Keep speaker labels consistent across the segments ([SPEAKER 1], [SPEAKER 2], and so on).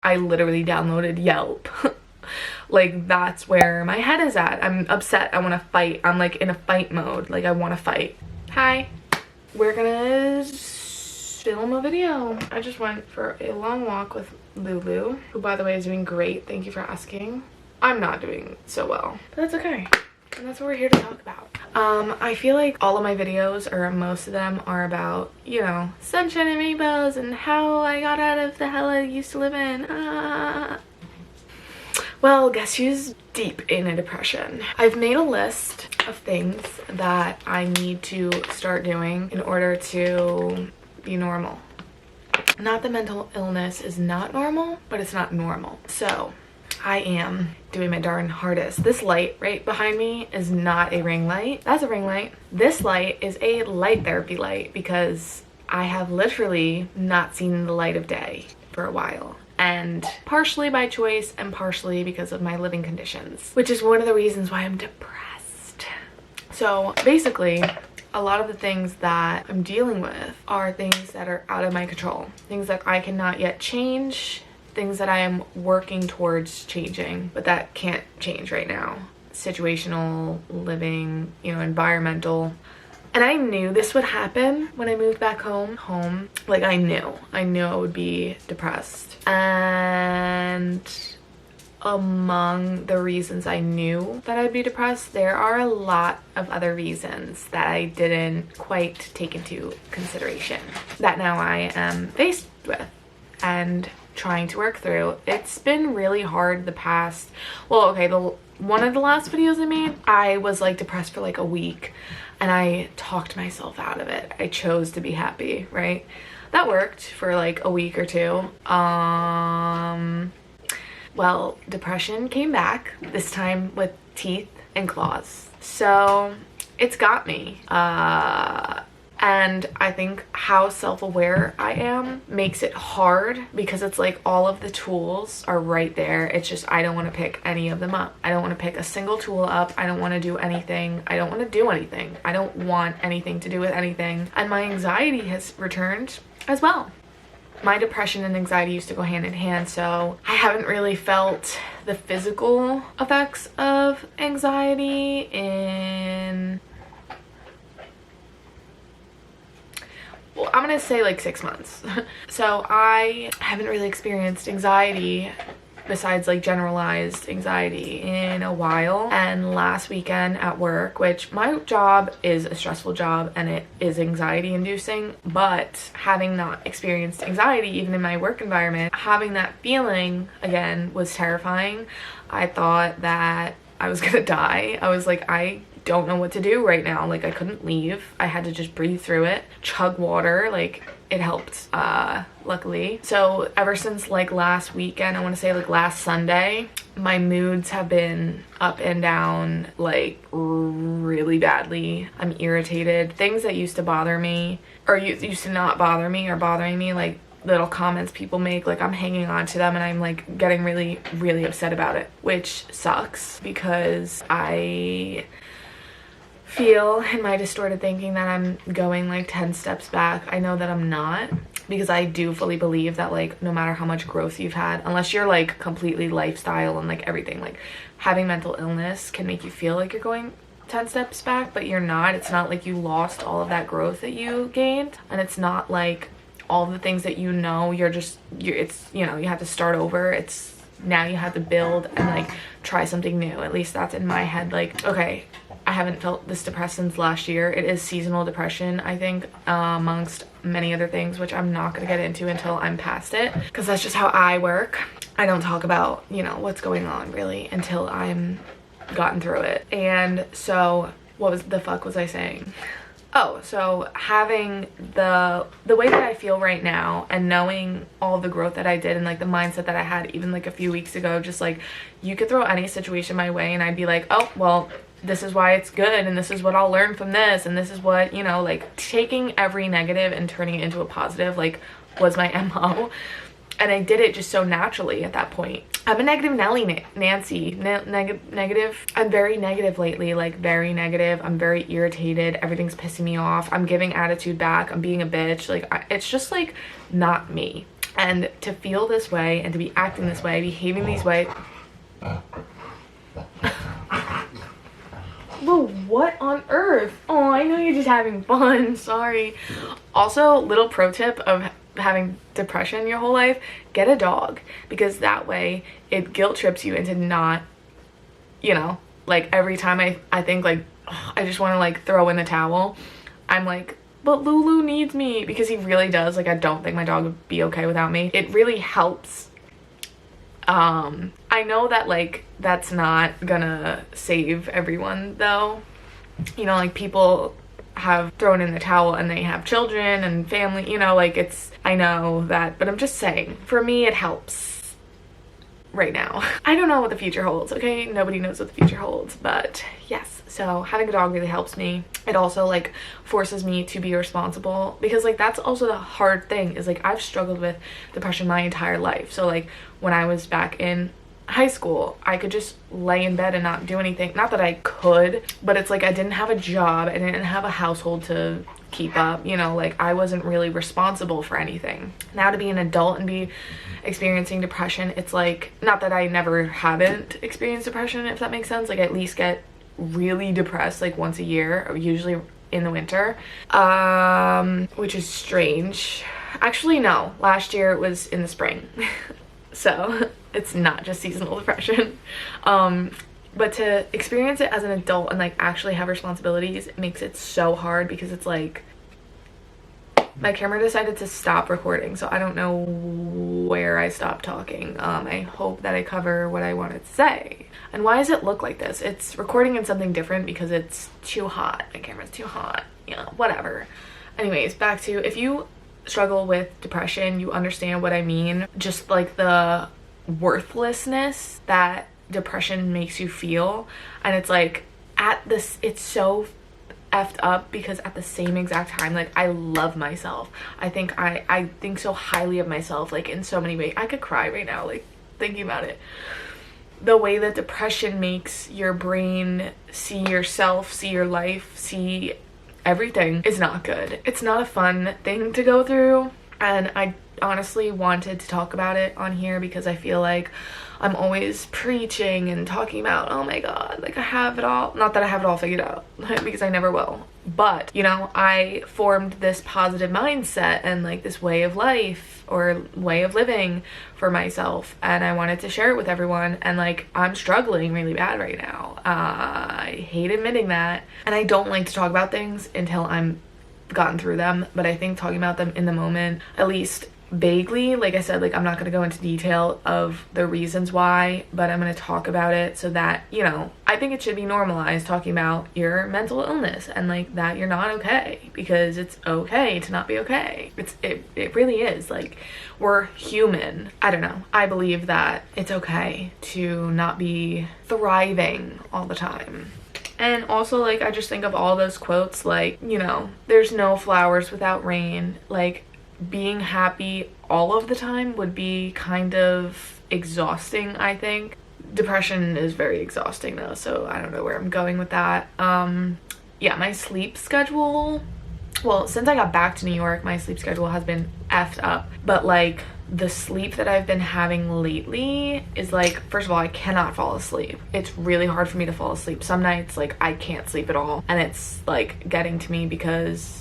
[SPEAKER 1] I literally downloaded Yelp. Like, that's where my head is at. I'm upset. I want to fight. I'm like in a fight mode. Like, I want to fight. Hi. We're gonna film a video. I just went for a long walk with Lulu, who by the way is doing great. Thank you for asking. I'm not doing so well, but that's okay. And that's what we're here to talk about. I feel like all of my videos, or most of them, are about, you know, sunshine and rainbows and how I got out of the hell I used to live in. Well, guess who's deep in a depression? I've made a list of things that I need to start doing in order to be normal. Not that mental illness is not normal, but it's not normal. So I am doing my darn hardest. This light right behind me is not a ring light. That's a ring light. This light is a light therapy light because I have literally not seen the light of day for a while. And partially by choice and partially because of my living conditions, which is one of the reasons why I'm depressed. So basically, a lot of the things that I'm dealing with are things that are out of my control, things that I cannot yet change, things that I am working towards changing, but that can't change right now. Situational, living, you know, environmental. And I knew this would happen when I moved back home. Like, I knew I would be depressed. And among the reasons I knew that I'd be depressed, there are a lot of other reasons that I didn't quite take into consideration that now I am faced with and trying to work through. It's been really hard the past, well, okay, one of the last videos I made, I was like depressed for like a week and I talked myself out of it. I chose to be happy, right? That worked for like a week or two. Well, depression came back, this time with teeth and claws. So it's got me. And I think how self-aware I am makes it hard because it's like all of the tools are right there. It's just I don't want to pick any of them up. I don't want to pick a single tool up. I don't want to do anything. I don't want to do anything. I don't want anything to do with anything. And my anxiety has returned as well. My depression and anxiety used to go hand in hand, so I haven't really felt the physical effects of anxiety in, well, I'm gonna say like 6 months. So I haven't really experienced anxiety besides like generalized anxiety in a while. And last weekend at work, which my job is a stressful job and it is anxiety inducing, but having not experienced anxiety even in my work environment, having that feeling again was terrifying. I thought that I was gonna die. I was like, I don't know what to do right now. Like, I couldn't leave. I had to just breathe through it, chug water, like it helped, luckily. So ever since like last weekend, I want to say like last Sunday, my moods have been up and down like really badly. I'm irritated. Things that used to bother me or used to not bother me are bothering me, like little comments people make, like I'm hanging on to them and I'm like getting really, really upset about it, which sucks because I feel in my distorted thinking that I'm going like 10 steps back. I know that I'm not, because I do fully believe that like no matter how much growth you've had, unless you're like completely lifestyle and like everything, like having mental illness can make you feel like you're going 10 steps back, but you're not. It's not like you lost all of that growth that you gained, and it's not like all the things that you know, it's, you know, you have to start over. It's now you have to build and like try something new. At least that's in my head. Like, okay, I haven't felt this depressed since last year. It is seasonal depression, I think, amongst many other things, which I'm not going to get into until I'm past it, because that's just how I work. I don't talk about, you know, what's going on really until I'm gotten through it. And so what the fuck was I saying? Oh, so having the way that I feel right now and knowing all the growth that I did and like the mindset that I had even like a few weeks ago, just like you could throw any situation my way and I'd be like, oh, well, this is why it's good and this is what I'll learn from this and this is what, you know, like taking every negative and turning it into a positive like was my MO. And I did it just so naturally at that point. I'm a negative Nelly Nancy. Negative. I'm very negative lately, like very negative. I'm very irritated. Everything's pissing me off. I'm giving attitude back. I'm being a bitch. Like, it's just like not me. And to feel this way and to be acting this way, behaving these way. Well, what on earth? Oh, I know you're just having fun. Sorry. Also, little pro tip of having depression your whole life, get a dog, because that way it guilt trips you into not, you know, like every time I think like, oh, I just want to like throw in the towel, I'm like, but Lulu needs me, because he really does. Like, I don't think my dog would be okay without me. It really helps. I know that like that's not gonna save everyone though. You know, like people have thrown in the towel and they have children and family, you know, like it's, I know that, but I'm just saying, for me it helps right now. I don't know what the future holds, okay? Nobody knows what the future holds, but yes, so having a dog really helps me. It also like forces me to be responsible, because like that's also the hard thing, is like I've struggled with depression my entire life. So like when I was back in high school, I could just lay in bed and not do anything. Not that I could, but it's like I didn't have a job, I didn't have a household to keep up, you know, like I wasn't really responsible for anything. Now to be an adult and be experiencing depression, it's like, not that I never haven't experienced depression, if that makes sense. Like I at least get really depressed like once a year, or usually in the winter, which is strange. Actually no, last year it was in the spring. So it's not just seasonal depression. But to experience it as an adult and like actually have responsibilities, it makes it so hard, because it's like my camera decided to stop recording, so I don't know where I stopped talking. I hope that I cover what I wanted to say. And why does it look like this? It's recording in something different because it's too hot. My camera's too hot. Yeah, whatever. Anyways, back to, if you struggle with depression, you understand what I mean. Just like the worthlessness that depression makes you feel. And it's like, at this, it's so effed up, because at the same exact time, like I love myself. I think so highly of myself, like in so many ways. I could cry right now, like thinking about it. The way that depression makes your brain see yourself, see your life, see everything is not good. It's not a fun thing to go through, and I honestly wanted to talk about it on here, because I feel like I'm always preaching and talking about, oh my god, like I have it all. Not that I have it all figured out, because I never will. But, you know, I formed this positive mindset and like this way of life or way of living for myself, and I wanted to share it with everyone. And like, I'm struggling really bad right now. I hate admitting that. And I don't like to talk about things until I'm gotten through them, but I think talking about them in the moment, at least vaguely, like I said, like I'm not going to go into detail of the reasons why, but I'm going to talk about it so that, you know, I think it should be normalized talking about your mental illness and like that you're not okay, because it's okay to not be okay. It really is. Like, we're human. I don't know. I believe that it's okay to not be thriving all the time. And also, like, I just think of all those quotes, like, you know, there's no flowers without rain. Like, being happy all of the time would be kind of exhausting, I think. Depression is very exhausting though, so I don't know where I'm going with that. Yeah, my sleep schedule, well, since I got back to New York, my sleep schedule has been effed up. But like, the sleep that I've been having lately is like, first of all, I cannot fall asleep. It's really hard for me to fall asleep. Some nights, like, I can't sleep at all, and it's like getting to me, because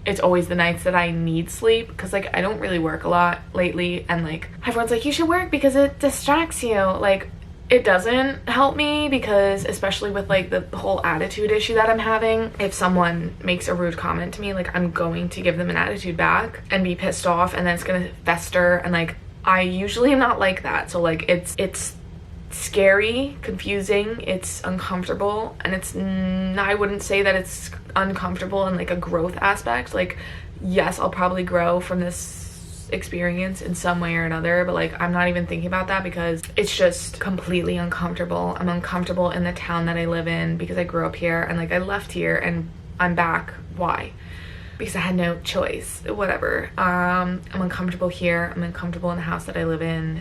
[SPEAKER 1] it's always the nights that I need sleep, because like I don't really work a lot lately, and like everyone's like, you should work because it distracts you. Like, it doesn't help me, because especially with like the whole attitude issue that I'm having, if someone makes a rude comment to me, like I'm going to give them an attitude back and be pissed off, and then it's gonna fester. And like, I usually am not like that, so like it's scary, confusing, it's uncomfortable, and it's I wouldn't say that it's uncomfortable in like a growth aspect. Like, yes, I'll probably grow from this experience in some way or another, but like I'm not even thinking about that, because it's just completely uncomfortable. I'm uncomfortable in the town that I live in, because I grew up here, and like I left here and I'm back. Why? Because I had no choice. Whatever. I'm uncomfortable here. I'm uncomfortable in the house that I live in.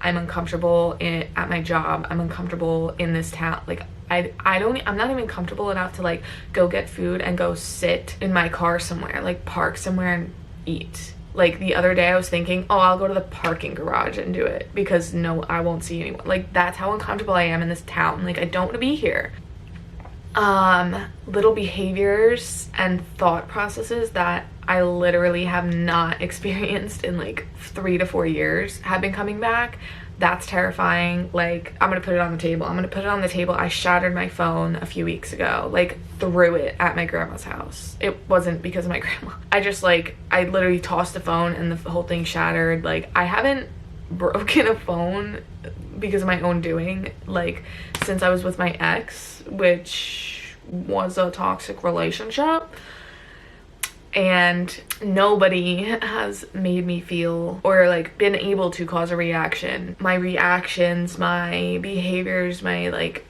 [SPEAKER 1] I'm uncomfortable at my job. I'm uncomfortable in this town. Like, I'm not even comfortable enough to like go get food and go sit in my car somewhere, like park somewhere and eat. Like the other day I was thinking, oh, I'll go to the parking garage and do it because no, I won't see anyone. Like that's how uncomfortable I am in this town. Like I don't want to be here. Little behaviors and thought processes that I literally have not experienced in like 3 to 4 years have been coming back. That's terrifying. Like I'm gonna put it on the table. I shattered my phone a few weeks ago, like threw it at my grandma's house. It wasn't because of my grandma. I literally tossed the phone and the whole thing shattered. Like I haven't broken a phone because of my own doing, like since I was with my ex, which was a toxic relationship. And nobody has made me feel or like been able to cause a reaction. My reactions, my behaviors, my like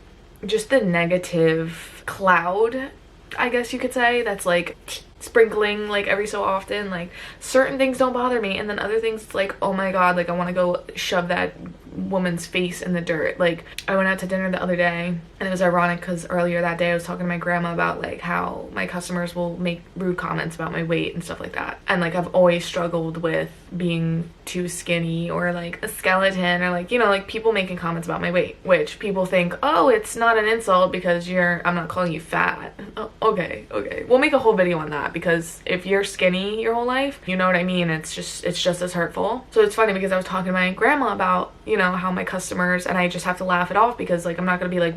[SPEAKER 1] just the negative cloud, I guess you could say, that's like sprinkling like every so often. Like certain things don't bother me, and then other things it's like, oh my god, like I want to go shove that woman's face in the dirt. Like I went out to dinner the other day, and it was ironic because earlier that day I was talking to my grandma about like how my customers will make rude comments about my weight and stuff like that, and like I've always struggled with being too skinny or like a skeleton, or like, you know, like people making comments about my weight, which people think, oh, it's not an insult because I'm not calling you fat. Oh, okay, we'll make a whole video on that, because if you're skinny your whole life, you know what I mean, it's just as hurtful. So it's funny because I was talking to my grandma about, you know, how my customers, and I just have to laugh it off because like I'm not gonna be like,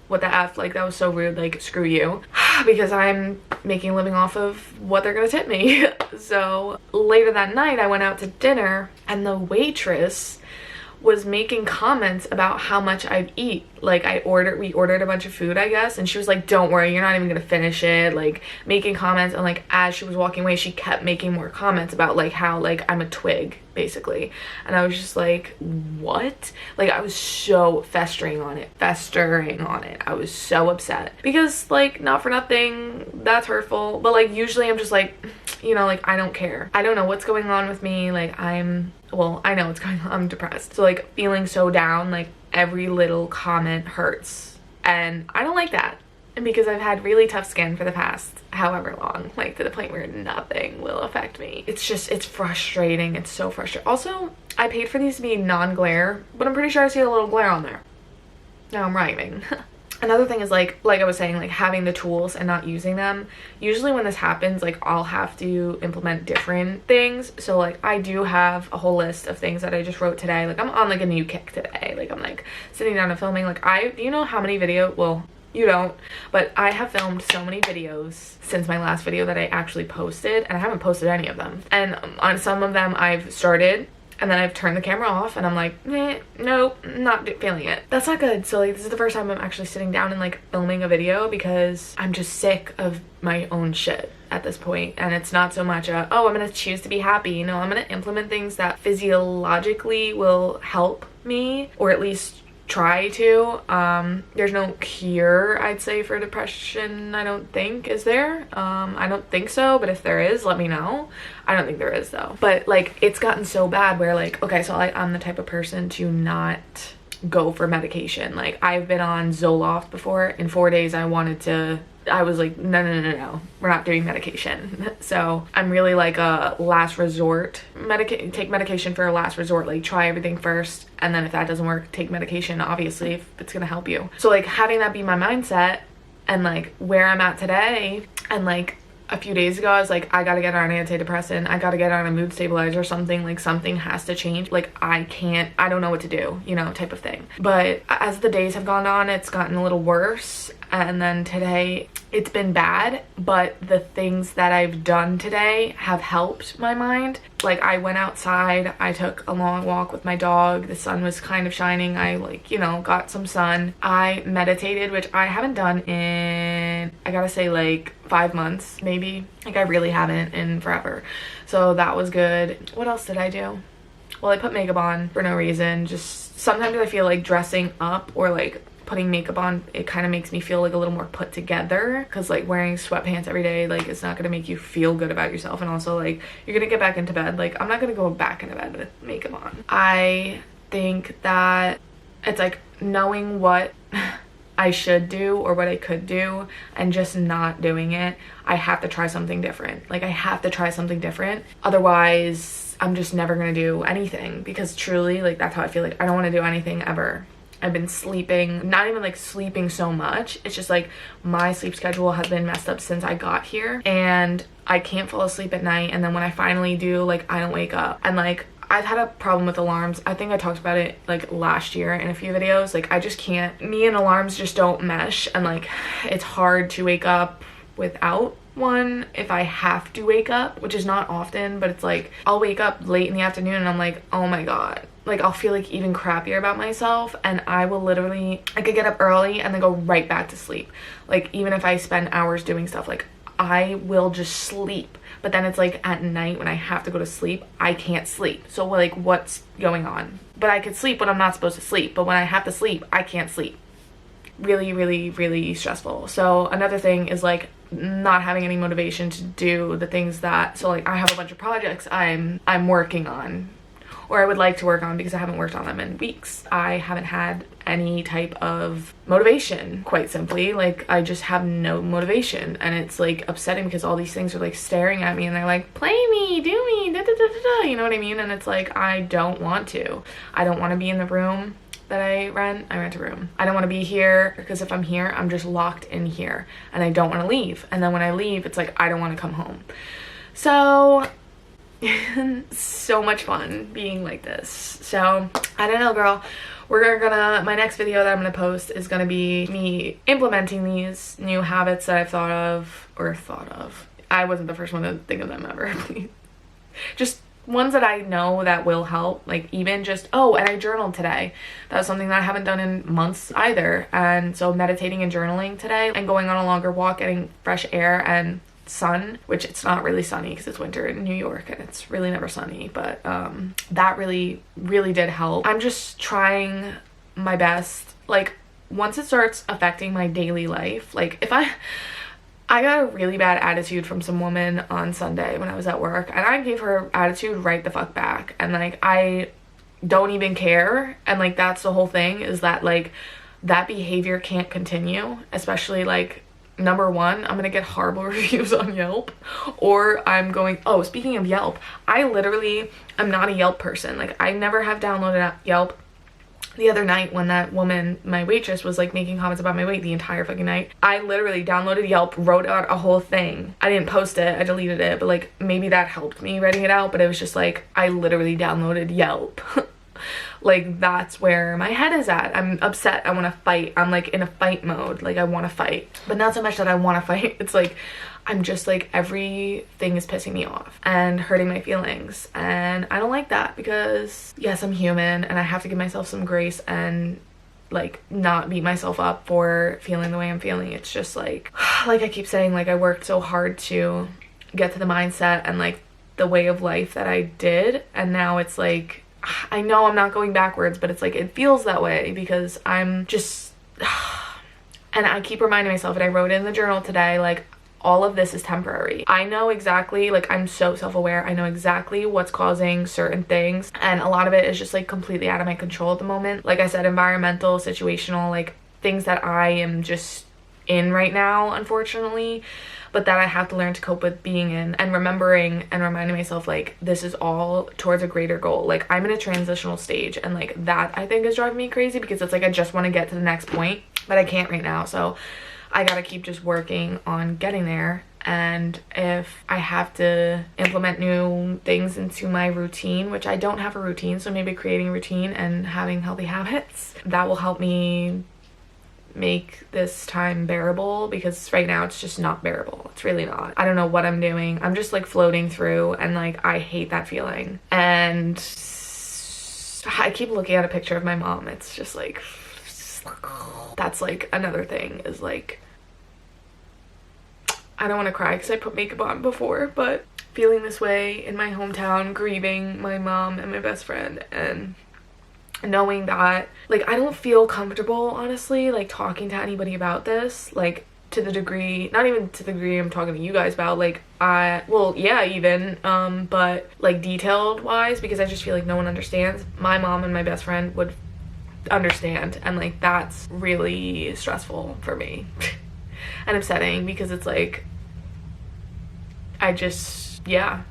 [SPEAKER 1] what the F, like that was so rude, like screw you, because I'm making a living off of what they're gonna tip me. So later that night I went out to dinner, and the waitress was making comments about how much I'd eat. Like we ordered a bunch of food, I guess, and she was like, don't worry, you're not even gonna finish it, like making comments. And like as she was walking away, she kept making more comments about like how like I'm a twig basically. And I was just like, what? Like I was so festering on it. I was so upset because like, not for nothing, that's hurtful, but like usually I'm just like, you know, like I don't care. I don't know what's going on with me. Like I know what's going on. I'm depressed. So like feeling so down, like every little comment hurts, and I don't like that. And because I've had really tough skin for the past however long, like to the point where nothing will affect me. It's frustrating. It's so frustrating. Also, I paid for these to be non-glare, but I'm pretty sure I see a little glare on there. Now I'm rhyming. Another thing is like I was saying, like having the tools and not using them. Usually when this happens, like I'll have to implement different things. So like I do have a whole list of things that I just wrote today. Like I'm on like a new kick today. Like I'm like sitting down and filming. Like do you know how many well, you don't, but I have filmed so many videos since my last video that I actually posted, and I haven't posted any of them. And on some of them I've started, and then I've turned the camera off, and I'm like, nope, not feeling it. That's not good. So like this is the first time I'm actually sitting down and like filming a video, because I'm just sick of my own shit at this point. And it's not so much I'm gonna choose to be happy. No, I'm gonna implement things that physiologically will help me, or at least try to. There's no cure, I'd say, for depression, I don't think. Is there? I don't think so, but if there is, let me know. I don't think there is though. But like it's gotten so bad where like, okay, so I'm the type of person to not go for medication. Like I've been on Zoloft before. In 4 days I was like, no, we're not doing medication. So I'm really like a last resort, take medication for a last resort, like try everything first, and then if that doesn't work, take medication, obviously, if it's gonna help you. So like having that be my mindset, and like where I'm at today, and like a few days ago I was like, I gotta get on an antidepressant, I gotta get on a mood stabilizer or something. Like something has to change. Like I don't know what to do, you know, type of thing. But as the days have gone on, it's gotten a little worse, and then today it's been bad, but the things that I've done today have helped my mind. Like I went outside, I took a long walk with my dog, the sun was kind of shining, I like, you know, got some sun. I meditated, which I haven't done in, I gotta say, like 5 months maybe. Like I really haven't in forever. So that was good. What else did I do? Well, I put makeup on for no reason. Just sometimes I feel like dressing up or like putting makeup on, it kind of makes me feel like a little more put together, because like wearing sweatpants every day, like it's not gonna make you feel good about yourself, and also like you're gonna get back into bed. Like I'm not gonna go back into bed with makeup on. I think that it's like knowing what I should do or what I could do and just not doing it. I have to try something different. Like I have to try something different. Otherwise, I'm just never gonna do anything, because truly, like, that's how I feel. Like I don't want to do anything ever. I've been sleeping, not even like sleeping so much. It's just like my sleep schedule has been messed up since I got here, and I can't fall asleep at night. And then when I finally do, like, I don't wake up. And like, I've had a problem with alarms. I think I talked about it like last year in a few videos. Like I just can't, me and alarms just don't mesh. And like, it's hard to wake up without one if I have to wake up, which is not often, but it's like I'll wake up late in the afternoon and I'm like, oh my god, like I'll feel like even crappier about myself, and I will literally, I could get up early and then go right back to sleep. Like even if I spend hours doing stuff, like I will just sleep. But then it's like at night when I have to go to sleep, I can't sleep. So like, what's going on? But I could sleep when I'm not supposed to sleep, but when I have to sleep, I can't sleep. Really, really, really stressful. So another thing is like not having any motivation to do the things that, so like I have a bunch of projects I'm working on, or I would like to work on, because I haven't worked on them in weeks. I haven't had any type of motivation, quite simply. Like I just have no motivation, and it's like upsetting because all these things are like staring at me and they're like, play me, do me, da da da da da, you know what I mean? And it's like, I don't want to. I don't want to be in the room that I rent a room. I don't want to be here, because if I'm here, I'm just locked in here and I don't want to leave. And then when I leave, it's like I don't want to come home. So so much fun being like this. So I don't know, girl. We're gonna, my next video that I'm gonna post is gonna be me implementing these new habits that I've thought of. I wasn't the first one to think of them ever, please. Just ones that I know that will help. Like even just, oh, and I journaled today. That was something that I haven't done in months either. And so meditating and journaling today, and going on a longer walk, getting fresh air and sun, which it's not really sunny because it's winter in New York and it's really never sunny, but that really did help. I'm just trying my best. Like once it starts affecting my daily life, like if I got a really bad attitude from some woman on Sunday when I was at work, and I gave her attitude right the fuck back, and like I don't even care. And like that's the whole thing, is that like that behavior can't continue, especially like, number one, I'm gonna get horrible reviews on Yelp, or I'm going, oh, speaking of Yelp, I literally am not a Yelp person. Like I never have downloaded Yelp. The other night when that woman, my waitress, was like making comments about my weight the entire fucking night, I literally downloaded Yelp, wrote out a whole thing. I didn't post it, I deleted it, but like maybe that helped me writing it out, but it was just like, I literally downloaded Yelp. Like that's where my head is at. I'm upset, I want to fight. I'm like in a fight mode, like I want to fight, but not so much that I want to fight. It's like I'm just like, everything is pissing me off and hurting my feelings, and I don't like that, because yes, I'm human and I have to give myself some grace and like not beat myself up for feeling the way I'm feeling. It's just like I keep saying, like I worked so hard to get to the mindset and like the way of life that I did, and now it's like, I know I'm not going backwards, but it's like it feels that way because I'm just and I keep reminding myself, and I wrote it in the journal today, like all of this is temporary. I know exactly, like I'm so self-aware, I know exactly what's causing certain things, and a lot of it is just like completely out of my control at the moment. Like I said, environmental, situational, like things that I am just in right now, unfortunately, but that I have to learn to cope with being in, and remembering and reminding myself like this is all towards a greater goal. Like I'm in a transitional stage, and like that I think is driving me crazy, because it's like I just want to get to the next point, but I can't right now. So I gotta keep just working on getting there. And if I have to implement new things into my routine, which I don't have a routine, so maybe creating a routine and having healthy habits, that will help me make this time bearable, because right now it's just not bearable. It's really not. I don't know what I'm doing. I'm just like floating through, and like I hate that feeling. And I keep looking at a picture of my mom. It's just like, that's like another thing, is like, I don't want to cry because I put makeup on before, but feeling this way in my hometown, grieving my mom and my best friend, and knowing that like I don't feel comfortable, honestly, like talking to anybody about this, like to the degree, not even to the degree I'm talking to you guys about, like well yeah, even but like detailed wise, because I just feel like no one understands. My mom and my best friend would understand, and like that's really stressful for me and upsetting, because it's like I just, yeah,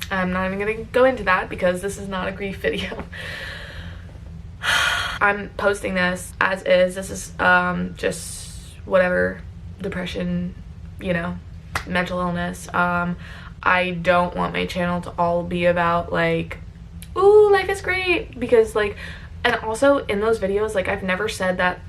[SPEAKER 1] I'm not even gonna go into that because this is not a grief video. I'm posting this as is. This is just whatever, depression, you know, mental illness. I don't want my channel to all be about like, ooh, life is great, because like, and also in those videos, like I've never said that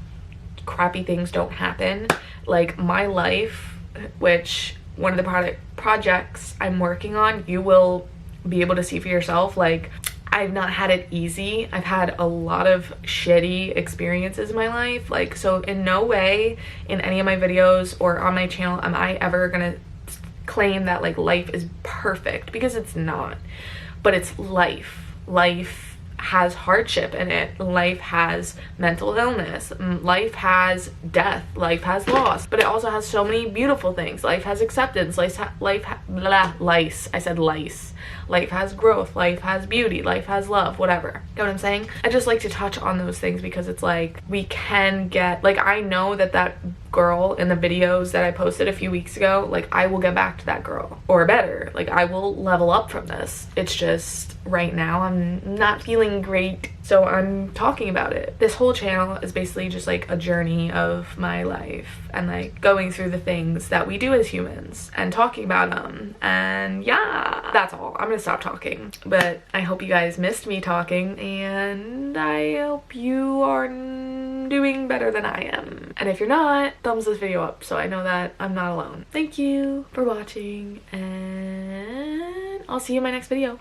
[SPEAKER 1] crappy things don't happen. Like my life, which one of the projects I'm working on, you will be able to see for yourself. Like I've not had it easy. I've had a lot of shitty experiences in my life. Like, so in no way in any of my videos or on my channel am I ever gonna claim that like life is perfect, because it's not. But it's life. Life has hardship in it. Life has mental illness. Life has death. Life has loss. But it also has so many beautiful things. Life has acceptance. Life I said lice. Life has growth. Life has beauty. Life has love. Whatever. Know what I'm saying? I just like to touch on those things, because it's like we can get, like, I know that girl in the videos that I posted a few weeks ago, like I will get back to that girl, or better, like I will level up from this. It's just right now I'm not feeling great, so I'm talking about it. This whole channel is basically just like a journey of my life, and like going through the things that we do as humans and talking about them. And yeah, that's all. I'm gonna stop talking, but I hope you guys missed me talking, and I hope you are doing better than I am. And if you're not, thumbs this video up so I know that I'm not alone. Thank you for watching, and I'll see you in my next video.